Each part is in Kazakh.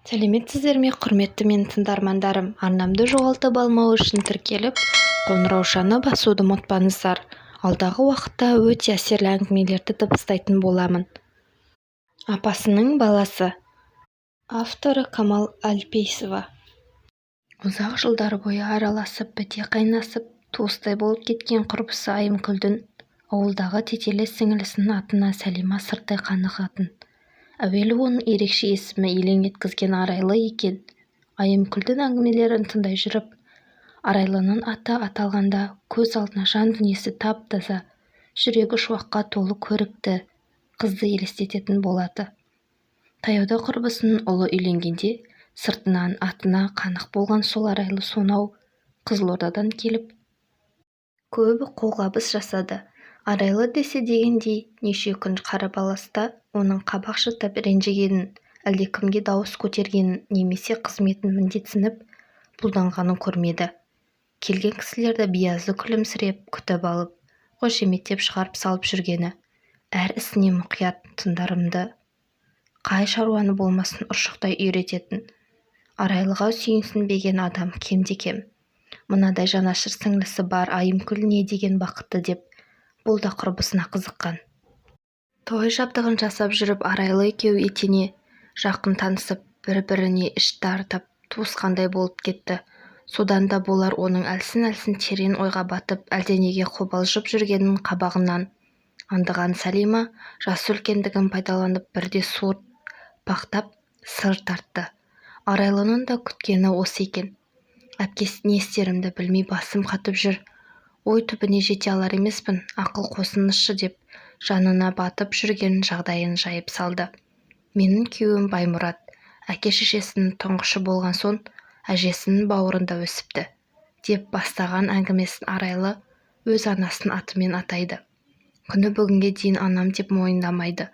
сәлеметсіздер ме, құрметті менің тыңдармандарым? Арнамды жоғалтып алмау үшін тіркеліп, қоңыраушаны басуды ұмытпаңыздар. Алдағы уақытта өте әсерлі әңгімелерді дыбыстайтын боламын. Апасының баласы. Авторы Камал Әлпейсова. Ұзақ жылдар бойы араласып, біте қайнасып, туыстай болып кеткен құрбысы Айымкүлдің ауылдағы тетелес сіңілісінің атына Сәлима сырттай қанығатын. Әуелі оның ерекше есімі елең еткізген Арайлы екен. Айымкүлдің әңгімелерін тыңдай жүріп, Арайлының аты аталғанда көз алдына жан дүниесі тап-таза, жүрегі шуаққа толы көрікті қызды елестететін болады. Таяуда құрбысының ұлы үйленгенде сыртынан атына қанық болған сол Арайлы сонау Қызылордадан келіп көбі қолғабыс жасады. Арайлы десе дегендей неше күн қарабаласта оның қабақ шытып ренжігенін, әлдекімге дауыс көтергенін немесе қызметін міндетсініп бұлданғанын көрмеді. Келген кісілерді биязы күлімсіреп күтіп алып, қошеметтеп шығарып салып жүргені, әр ісіне мұқият, тыңдарымды, қай шаруаны болмасын ұршықтай үйрететін. Арайлыға сүйінсінбеген адам кемде-кем. Мынадай жанашыр сіңлісі бар Айымкүл не деген бақытты деп, бұл да құрбысына қызыққан. Той жабдығын жасап жүріп Арайлы екеуі етене жақын танысып, бір-біріне іш тартып, туысқандай болып кетті. Содан да болар оның әлсін-әлсін терең ойға батып, әлденеге қобалжып жүргенін қабағынан аңдыған Сәлима жасы үлкендігін пайдаланып бірде суырт бақтап сыр тартты. Арайлының да күткені осы екен. Әпкесі не істерімді білмей басым қатып жүр. Ой түбіне жете алар емеспін, ақыл қосыңызшы деп жанына батып жүрген жағдайын жайып салды. Менің күйеуім Баймұрат, әке-шешесінің тұңғышы болған соң, әжесінің бауырында өсіпті, деп бастаған әңгімесін Арайлы өз анасын атымен атайды. Күні бүгінге дейін анам деп мойындамайды.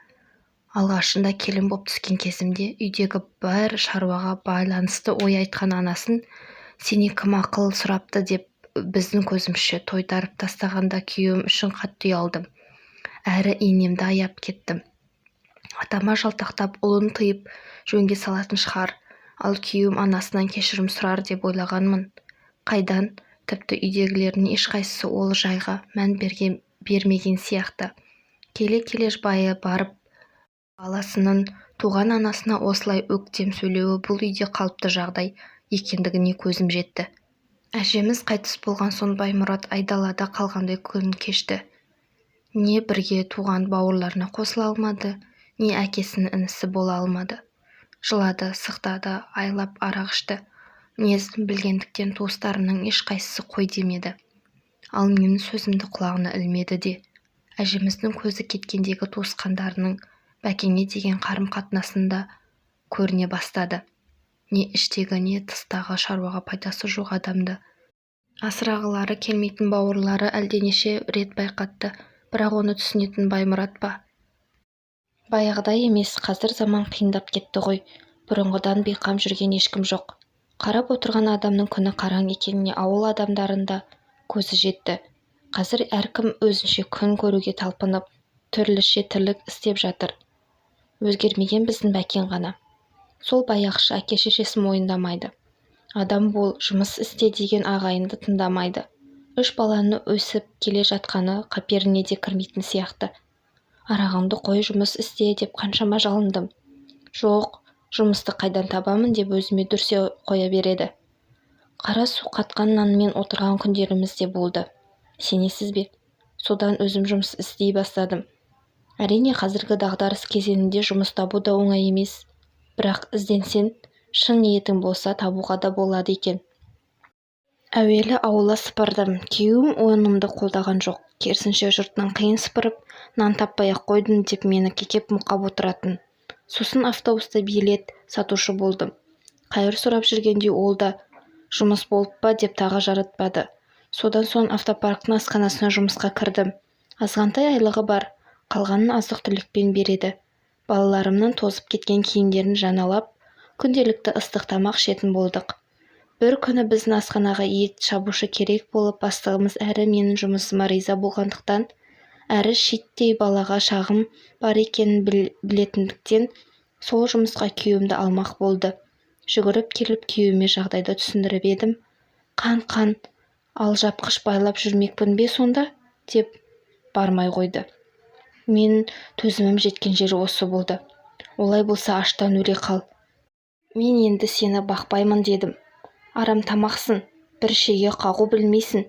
Алғашында келін боп түскен кезімде үйдегі бір шаруаға байланысты ой айтқан анасын сене кім ақыл сұрапты деп біздің көзімізше тойтарып тастағанда күйеуім үшін қатты ұялдым. Әрі инемді аяп кеттім. Атама жалтақтап ұлын тыйып жөнге салатын шығар, ал күйеуім анасынан кешірім сұрар деп ойлағанмын. Қайдан, тіпті үйдегілердің ешқайсысы ол жайға мән бермеген сияқты. Келе-келе байы барып баласының туған анасына осылай өктем сөйлеуі бұл үйде қалыпты жағдай екендігіне көзім жетті. Әжеміз қайтыс болған соң Баймұрат айдалада қалғандай күн кешті. Не бірге туған бауырларына қосыла алмады, не әкесінің інісі бола алмады. Жылады, сықтады, айлап арақ ішті. Мінезін білгендіктен туыстарының ешқайсысы қой демеді. Ал менің сөзімді құлағына ілмеді де. Әжеміздің көзі кеткендегі туысқандарының бәкеңе деген қарым-қатынасында көріне бастады. Не іштегі, не тыстағы шаруаға пайдасы жоқ адамды асырағылары келмейтін бауырлары әлденеше рет байқатты, бірақ оны түсінетін Баймұрат па? Баяғыдай емес, қазір заман қиындап кетті ғой. Бұрынғыдан бейқам жүрген ешкім жоқ. Қарап отырған адамның күні қараң екеніне ауыл адамдарында көзі жетті. Қазір әркім өзінше күн көруге талпынып, түрліше тірлік істеп жатыр. Өзгермеген біздің бәкең ғана. Сол баяғыша әке-шешесі мойындамайды. Адам бол, жұмыс істе деген ағайынды тыңдамайды. 3 баланы өсіп келе жатқаны қаперіне де кірмейтін сияқты. Арағыңды қой, жұмыс істе деп қаншама жалындым. Жоқ, жұмысты қайдан табамын деп өзіме дүрсе қоя береді. Қара су қатқан нанмен отырған күндеріміз де болды. Сенесіз бе? Содан өзім жұмыс істей бастадым. Әрине қазіргі дағдарыс кезеңінде жұмыс табу да оңай емес. Бірақ ізденсең, шын ниетің болса табуға да болады екен. Әуелі ауылы сыпырдым. Күйеуім онымды қолдаған жоқ. Керісінше жұрттың қиын сыпырып, нан таппай-ақ қойдың деп мені кекеп мұқап отыратын. Сосын автобуста билет сатушы болдым. Қайыр сұрап жүргенде ол да жұмыс болып па деп тағы жаратпады. Содан соң автопарктың асханасына жұмысқа кірдім. Азғантай айлығы бар, қалғанын азық-түлікпен береді. Балаларымның тозып кеткен киімдерін жаналап, күнделікті ыстық тамақ ішетін болдық. Бір күні біздің асханаға ет шабушы керек болып, бастығымыз әрі менің жұмысыма риза болғандықтан, әрі шиттей балаға шағым бар екенін білетіндіктен сол жұмысқа күйеуімді алмақ болды. Жүгіріп келіп күйеуіме жағдайды түсіндіріп едім. Қан, алжапқыш байлап жүрмекпін бе сонда, деп бармай қойды. Мен төзімім жеткен жері осы болды. Олай болса аштан өле қал. Мен енді сені бақпаймын дедім. Арам тамақсың, бір шеге қағу білмейсің.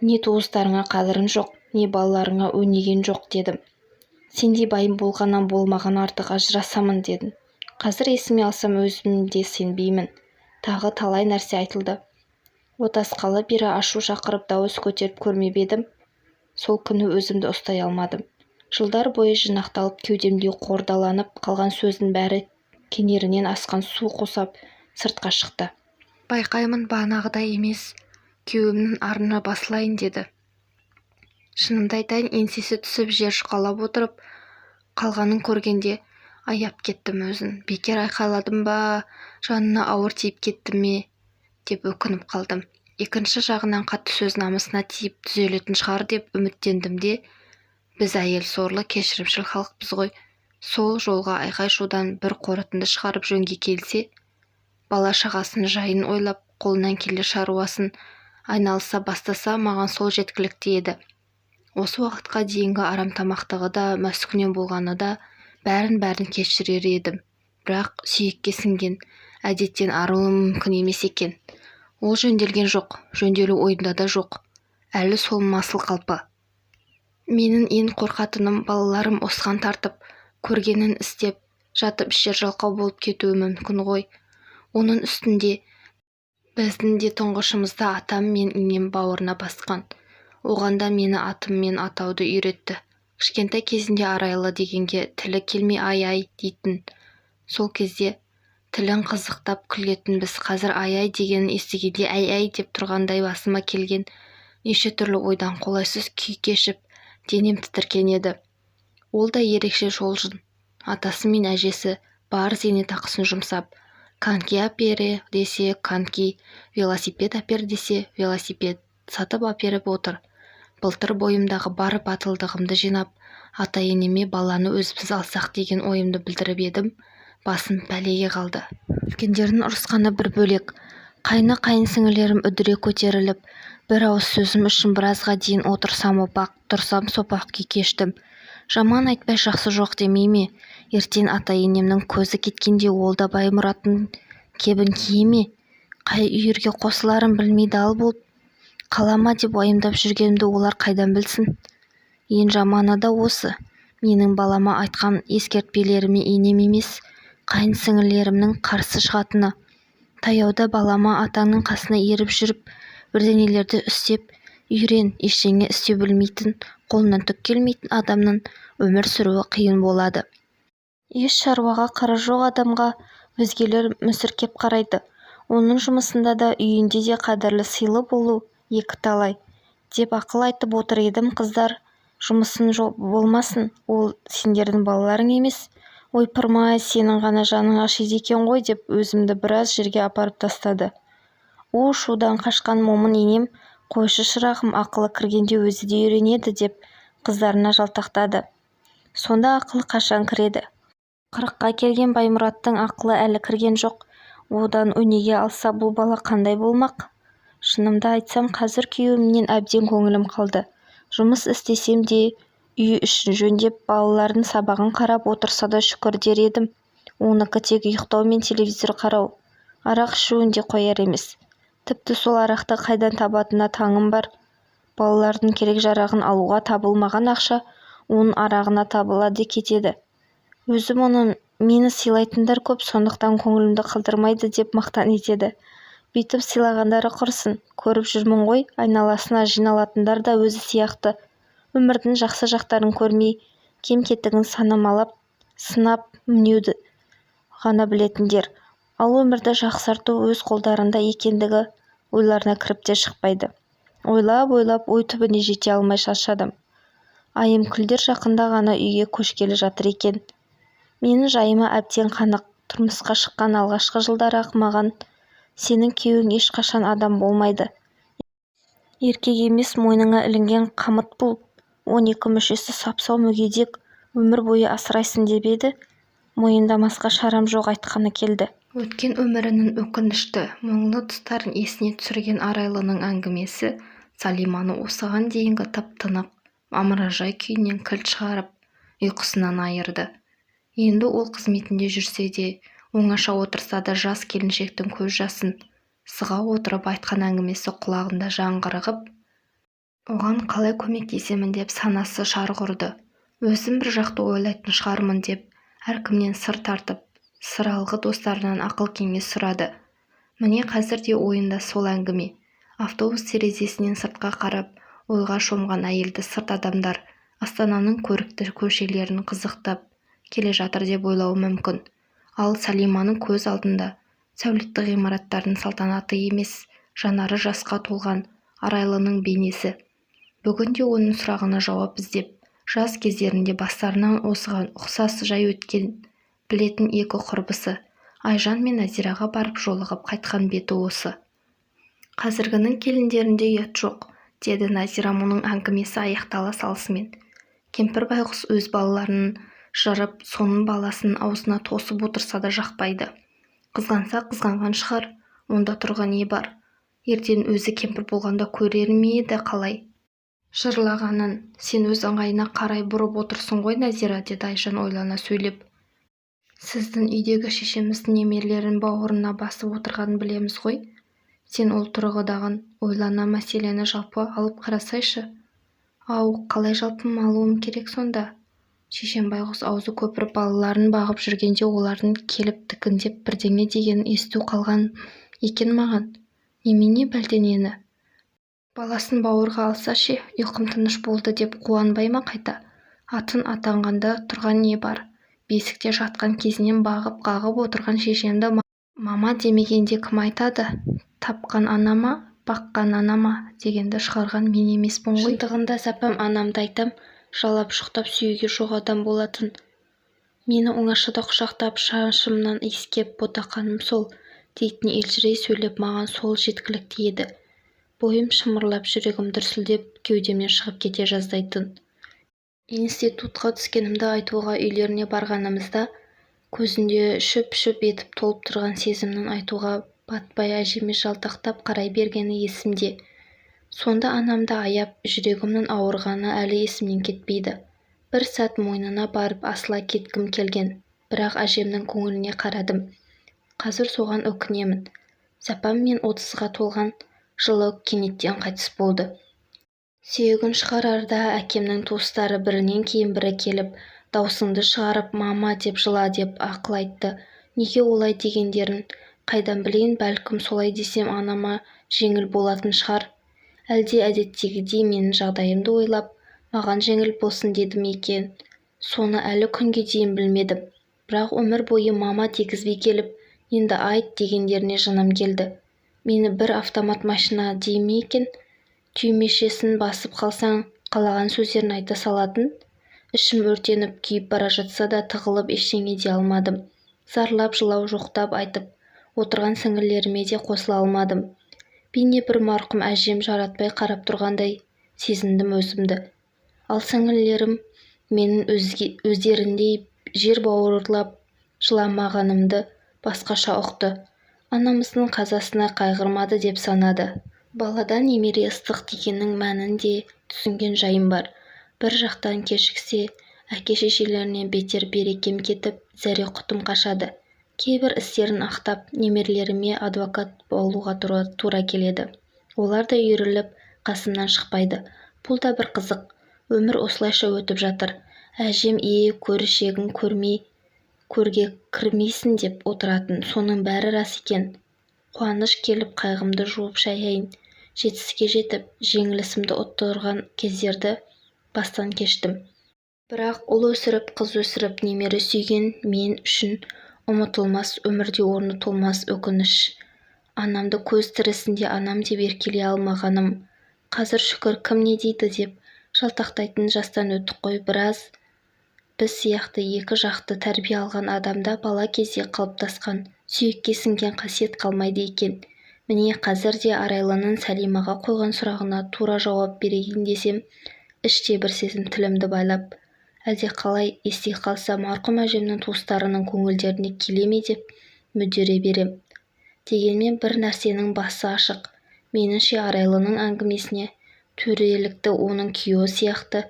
Не туыстарыңа қадірің жоқ, не балаларыңа өнеген жоқ дедім. Сендей байым болғаннан болмаған артық ажырасамын дедім. Қазір есіме алсам өзім де сенбеймін. Тағы талай нәрсе айтылды. Отасқалы бері ашу шақырып дауыс көтеріп көрмеп едім. Сол күні өзімді ұстай алмадым. Жылдар бойы жинақталып кеудемде қордаланып қалған сөздің бәрі кенерінен асқан су қосап сыртқа шықты. Байқаймын бағанағыдай емес, күйеуімнің арына басылайын деді. Шынымды айтайын, еңсесі түсіп жер жұқалап отырып қалғанын көргенде аяп кеттім өзін. Бекер айқайладым ба, жанына ауыр тиіп кетті ме деп өкініп қалдым. Екінші жағынан қатты сөз намысына тиіп түзелетін шығар деп үміттендім де, біз әйел сорлы кешірімшіл халықпыз ғой. Сол жолға айқай-шудан бір қорытынды шығарып жөнге келсе, бала шағасын жайын ойлап, қолынан келер шаруасын айналыса бастаса, маған сол жеткілікті еді. Осы уақытқа дейінгі арам тамақтығы да, маскүнем болғаны да, бәрін кешірер едім. Бірақ сүйекке сіңген әдеттен арылу мүмкін емес екен. Ол жөнделген жоқ, жөнделу ойында да жоқ. Әлі сол масыл қалпы. Менің ең қорқатыным балаларым осыған тартып, көргенін істеп, жатып ішер жалқау болып кетуі мүмкін ғой. Оның үстінде біздің де тұңғышымызды атам мен инем бауырына басқан. Оған да мені атыммен атауды үйретті. Кішкентай кезінде арайлы дегенге тілі келмей ай-ай дейтін. Сол кезде тілін қызықтап күлетін біз қазір ай-ай дегенін естігенде әй-әй деп тұрғандай басыма келген неше түрлі ойдан қолайсыз күй кешіп, денем тітіркен еді. Ол да ерекше жолжын. Атасы мен әжесі бар зейнетақысын жұмсап, коньки әпере десе коньки, велосипед әпер десе велосипед сатып әперіп отыр. Былтыр бойымдағы бар батылдығымды жинап, ата-енеме баланы өзіміз алсақ деген ойымды білдіріп едім. Басым пәлеге қалды. Үлкендердің ұрысқаны бір бөлек. Қайын сіңілерім үдіре көтеріліп, бір ауыз сөзім үшін біразға дейін отырсам опақ, тұрсам сопақ күй кештім. Жаман айтпай жақсы жоқ демей ме? Ертең ата-енемнің көзі кеткенде ол да Баймұраттың кебін кие ме? Қай үйірге қосыларын білмей дал болып қалама деп уайымдап жүргенімді олар қайдан білсін? Ең жаманы да осы. Менің балама айтқан ескертпелеріме енем емес, қайын сіңілерімнің қарсы шығатыны. Таяуда балама атаңның қасына еріп жүріп, бірдеңелерді істеп, үйрен, ештеңе істеу білмейтін, қолынан түк келмейтін адамның өмір сүруі қиын болады. Еш шаруаға қыры жоқ адамға өзгелер мүсіркеп қарайды. Оның жұмысында да, үйінде де қадірлі сыйлы болу екі талай. Деп ақыл айтып отыр едім, қыздар. Жұмысын болмасын, ол сендердің балаларың емес. Ойпырмай, сенің ғана жаның ашиды екен ғой деп өзімді біраз жерге апарып тастады. Шудан қашқан момын енем, қойшы шырағым, ақылы кіргенде өзі де үйренеді деп қыздарына жалтақтады. Сонда ақылы қашан кіреді? 40-қа келген Баймұраттың ақылы әлі кірген жоқ. Одан өнеге алса бұл бала қандай болмақ? Шынымды айтсам, қазір күйеуімнен әбден көңілім қалды. Жұмыс істесем де, үй ішін жөндеп, балалардың сабағын қарап отырса да шүкір дер едім. Оныкі тек ұйықтау мен телевизор қарау. Арақ ішуін де қояр емес. Тіпті сол арақты қайдан табатынына таңым бар. Балалардың керек-жарағын алуға табылмаған ақша оның арағына табылады кетеді. Өзім оның мені сыйлайтындар көп, сондықтан көңілімді қалдырмайды деп мақтан етеді. Бүйтіп сыйлағандары құрсын. Көріп жүрмін ғой, айналасына жиналатындар да өзі сияқты. Өмірдің жақсы жақтарын көрмей, кем-кетігін санамалап, сынап мінеуді ғана білетіндер. Ал өмірді жақсарту өз қолдарында екендігі ойларына кіріп те шықпайды. Ойлап, ой түбіне жете алмай шаршадым. Айымкүлдер жақында ғана үйге көшкелі жатыр екен. Менің жайыма әбден қанық. Тұрмысқа шыққан алғашқы жылдар-ақ маған сенің күйеуің ешқашан адам болмайды. Еркек емес, мойныңа ілінген қамыт бұл. 12 мүшесі сапсау мүгедек, өмір бойы асырайсын деп еді. Мойындамасқа шарам жоқ айтқаны келді. Өткен өмірінің өкінішті, мұңлы тұстарын есіне түсірген Арайлының әңгімесі Салиманы осыған дейінгі тып-тынық, мамыражай күйінен кілт шығарып, ұйқысынан айырды. Енді ол қызметінде жүрсе де, оңаша отырса да жас келіншектің көз жасын сыға отырып айтқан әңгімесі құлағында жаңғырығып, оған қалай көмектесемін деп санасы шарқ ұрды. Өзім бір жақты ойлайтын шығармын деп, әркімнен сыр тартып, сыралғы достарынан ақыл-кеңес сұрады. Міне қазір де ойында сол әңгіме. Автобус терезесінен сыртқа қарап, ойға шомған әйелді сырт адамдар Астананың көрікті көшелерін қызықтап келе жатыр деп ойлауы мүмкін. Ал Салиманың көз алдында сәулетті ғимараттардың салтанаты емес, жанары жасқа толған Арайлының бейнесі. Бүгінде оның сұрағына жауап іздеп, жас кездерінде бастарынан осыған ұқсас жай өткен білетін екі құрбысы Айжан мен Назираға барып жолығып қайтқан беті осы. Қазіргінің келіндерінде ұят жоқ, деді Назира мұның әңгімесі аяқтала салысымен. Кемпір байғұс өз балаларының жырып, соның баласын аузына тосып отырса да жақпайды. Қызғанса қызғанған шығар, онда тұрған не бар? Ертең өзі кемпір болғанда көрер ме еді қалай? Жырлағанын сен өз ыңғайына қарай бұрып отырсың ғой, Назира, деді Айжан ойлана сөйлеп. Сіздің үйдегі шешеміздің немерелерін бауырына басып отырғанын білеміз ғой. Сен ол тұрғыдағын ойлана мәселені жалпы алып қарасайшы. Ау, қалай жалпы алуым керек сонда? Шешем байғұс аузы көпіріп балаларын бағып жүргенде олардың келіп тікіндеп бірдеңе дегенін есту қалған екен маған. Немене бәлденені? Баласын бауырға алса ше, ұйқым тыныш болды деп қуанбай ма қайта? Атын атанғанда тұрған не бар? Бесікте жатқан кезінен бағып-қағып отырған шешемді мама демегенде кім айтады? Тапқан анама, баққан анама дегенді шығарған мен емеспін ғой. Шындығында сапам анамды айтам, жалап жұқтап сүюге жоқ адам болатын. Мені оңашада құшақтап шашымнан иіскеп ботақаным сол дейтін елжірей сөйлеп маған сол жеткілікті еді. Бойым шымырлап, жүрегім дүрсілдеп, кеудемнен шығып кете жаздайтын. Институтқа түскенімді айтуға үйлеріне барғанымызда көзінде шөп-шөп етіп толып тұрған сезімнің айтуға батпай әжеме жалтақтап қарай бергені есімде. Сонда анамды аяп, жүрегімнің ауырғаны әлі есімнен кетпейді. Бір сәт мойнына барып асыла кеткім келген, бірақ әжемнің көңіліне қарадым. Қазір соған өкінемін. Сәпам мен 30-ға толған жылы кенеттен қайтыс болды. Сүйегін шығарарда әкемнің туыстары бірінен кейін бірі келіп, даусыңды шығарып, мама деп жыла деп ақыл айтты. Неге олай дегендерін қайдан білейін, бәлкім солай десем анама жеңіл болатын шығар. Әлде әдеттегідей менің жағдайымды ойлап, маған жеңіл болсын дедім екен. Соны әлі күнге дейін білмедім. Бірақ өмір бойы мама дегізбей келіп, енді айт дегендеріне жыным келді. Мені бір автомат машина дей ме екен? Түймешесін басып қалсаң, қалаған сөздерін айта салатын. Ішім өртеніп күйіп бара жатса да тығылып ештеңе де алмадым. Зарлап, жылау, жоқтап айтып отырған сіңілеріме де қосыла алмадым. Бейне бір марқұм әжем жаратпай қарап тұрғандай сезіндім өзімді. Ал сіңілерім менің өздеріндей жер бауырлап жыламағанымды басқаша ұқты. Анамыздың қазасына қайғырмады деп санады. Балада немере ыстық дегеннің мәнін де түсінген жайым бар. Бір жақтан кешіксе, әке-шешелерінен бетер берекем кетіп, зәре-құтым қашады. Кейбір істерін ақтап, немерелеріме адвокат болуға тура келеді. Олар да үйіріліп, қасымнан шықпайды. Бұл да бір қызық. Өмір осылайша өтіп жатыр. Әжем көрішегін көрмей, көрге кірмейсің деп отыратын. Соның бәрі рас екен. Қуаныш келіп қайғымды жуып шаяйын. Жетістікке жетіп, жеңілісімді ұттырған кездерді бастан кештім. Бірақ ұл өсіріп, қыз өсіріп, немере сүйген мен үшін ұмытылмас, өмірде орны толмас өкініш. Анамды көз тірісінде анам деп еркелей алмағаным. Қазір шүкір, кім не дейді деп жалтақтайтын жастан өттік қой. Біраз біз сияқты екі жақты тәрбие алған адамда бала кезде қалыптасқан, сүйекке сіңген қасиет қалмайды екен. Міне қазір де Арайлының Салимаға қойған сұрағына тура жауап берейін десем, іште бір сезім тілімді байлап, әлде қалай ести қалса марқұм әжемнің туыстарының көңілдеріне келе ме деп мүдіре берем. Дегенмен бір нәрсенің басы ашық. Меніңше Арайлының әңгімесіне төрелікті оның күйеуі сияқты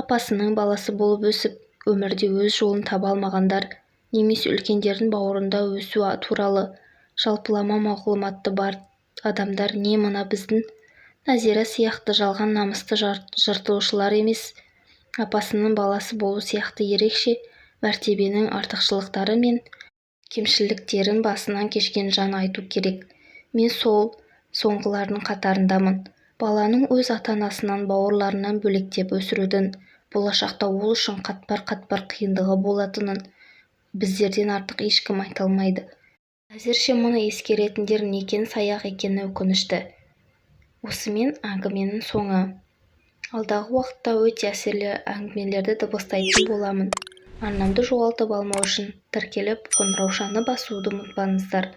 апасының баласы болып өсіп, өмірде өз жолын таба алмағандар немесе үлкендердің бауырында өсу туралы жалпылама мағлұматы бар адамдар не мына біздің Назира сияқты жалған намысты жыртушылар емес, апасының баласы болу сияқты ерекше мәртебенің артықшылықтары мен кемшіліктерін басынан кешкен жан айту керек. Мен сол соңғылардың қатарындамын. Баланың өз ата-анасынан, бауырларынан бөлектеп өсірудің болашақта ол үшін қатпар-қатпар қиындығы болатынын біздерден артық ешкім айта алмайды. Әзірше мұны ескеретіндер некен-саяқ екені өкінішті. Осымен әңгіменің соңы. Алдағы уақытта өте әсерлі әңгімелерді дыбыстайтын боламын. Арнамды жоғалтып алмау үшін тіркеліп қоңыраушаны басуды ұмытпаңыздар.